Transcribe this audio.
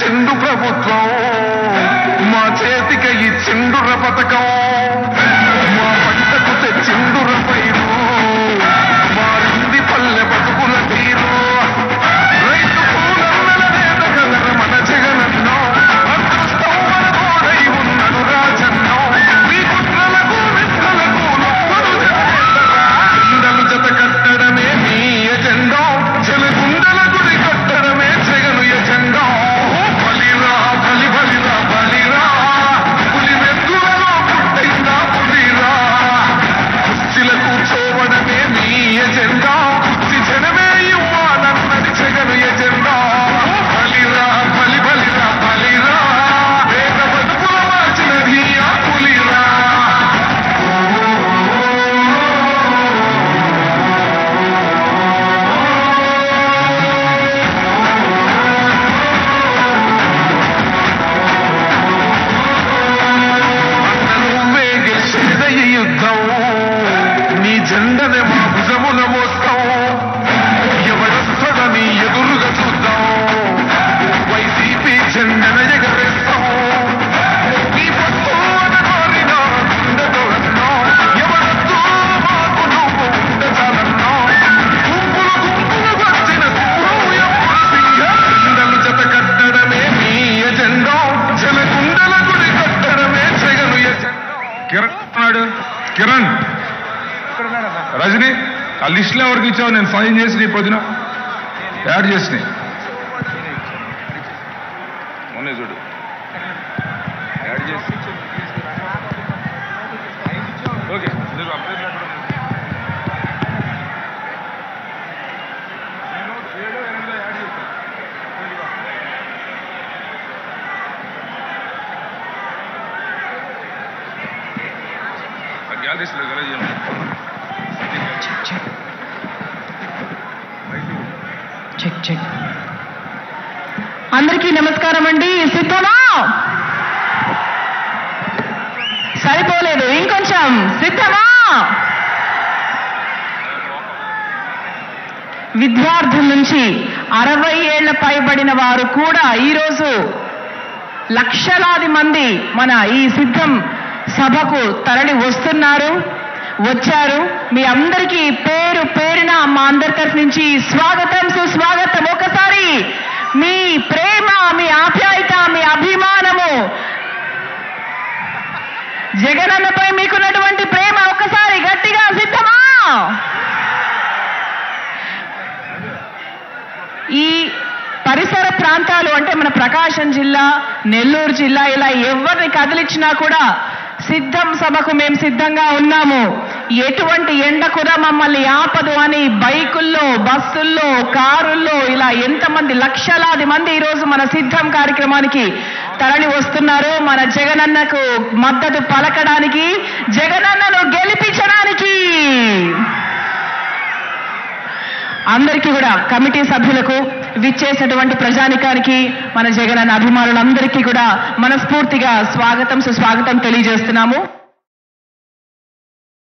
తెచ్చిండు ప్రభుత్వం, మా చేతిక ఇచ్చిండుర పథకం, మా పంటకు తెచ్చిండుర పైరు, మారింది పల్లె బతుకుల తీరు. రైతు పూలన్నల వేదగలర మన జగనన్నో, అదృష్టం మన తోడై ఉన్నడు రాజన్నో. మీ కుట్రలకు నిద్రలకు నొప్పులు గుండెలు జత కట్టడమే మీ ఎజెండా, చెలగుండల గుడి కట్టడమే జగను ఎజెండా. బలిరా బలి బలిరా బలిరా, పులి వెందులలో పుట్టిందా పులిరా. కుర్చీల కూర్చోవడమే మీ ఎజెండా, కుర్చీ జనమే ఇవ్వాలన్నది జగను ఎజెండా. బలిరా బలి బలిరా బలిరా, వేద బతుకుల మార్చినది ఆ పులిరా. నువ్వే గెలిచేదే ఈ యుద్ధం, నీ జెండనే మా భుజమున మోస్తాం. ఎవడొస్తాడని ఎదురుగా చూద్దాం, వైసీపీ జెండన ఎగరేస్తాం. నీ పొత్తు అనగోరినా గుండెతో అన్నాం, ఎవడొద్దు మాకు నువ్వు ఉండే చాలన్నాం. గుంపులు గుంపులు వచ్చిన గుండెలు జత కట్టడమే మీ ఎజెండా, జలగుండెల గుడి కట్టడమే జగను ఎజెండా. కిరణ్ రజనీ, ఆ లిస్టులో ఎవరికి ఇచ్చావు? నేను సైన్ చేసి నీ పొద్దున యాడ్ చేసినాయి మొన్నే చూడు, యాడ్ చేసి ఓకే. గ్యాలరీస్లో గలజ్ చెక్ చెక్. అందరికీ నమస్కారం అండి. సిద్ధమా? సరిపోలేదు, ఇంకొంచెం. సిద్ధమా? విద్యార్థుల నుంచి 60 ఏళ్ల పైబడిన వారు కూడా ఈరోజు లక్షలాది మంది మన ఈ సిద్ధం సభకు తరలి వచ్చారు. మీ అందరికీ పేరు పేరున మా అందరి తరఫు నుంచి స్వాగతం, సుస్వాగతం. ఒకసారి మీ ప్రేమ, మీ ఆప్యాయత, మీ అభిమానము, జగనన్నపై మీకున్నటువంటి ప్రేమ ఒకసారి గట్టిగా సిద్ధమా? ఈ పరిసర ప్రాంతాలు అంటే మన ప్రకాశం జిల్లా, నెల్లూరు జిల్లా, ఇలా ఎవరిని కదిలించినా కూడా సిద్ధం సభకు మేము సిద్ధంగా ఉన్నాము. ఎటువంటి ఎండ కూడా మమ్మల్ని ఆపదు అని బైకుల్లో, బస్సుల్లో, కారుల్లో ఇలా ఎంతమంది, లక్షలాది మంది ఈరోజు మన సిద్ధం కార్యక్రమానికి తరలి వస్తున్నారు. మన జగనన్నకు మద్దతు పలకడానికి, జగనన్నను గెలిపించడానికి. అందరికీ కూడా, కమిటీ సభ్యులకు, విచ్చేసినటువంటి ప్రజానికానికి, మన జగనన్న అభిమానులందరికీ కూడా మనస్ఫూర్తిగా స్వాగతం, సుస్వాగతం తెలియజేస్తున్నాము.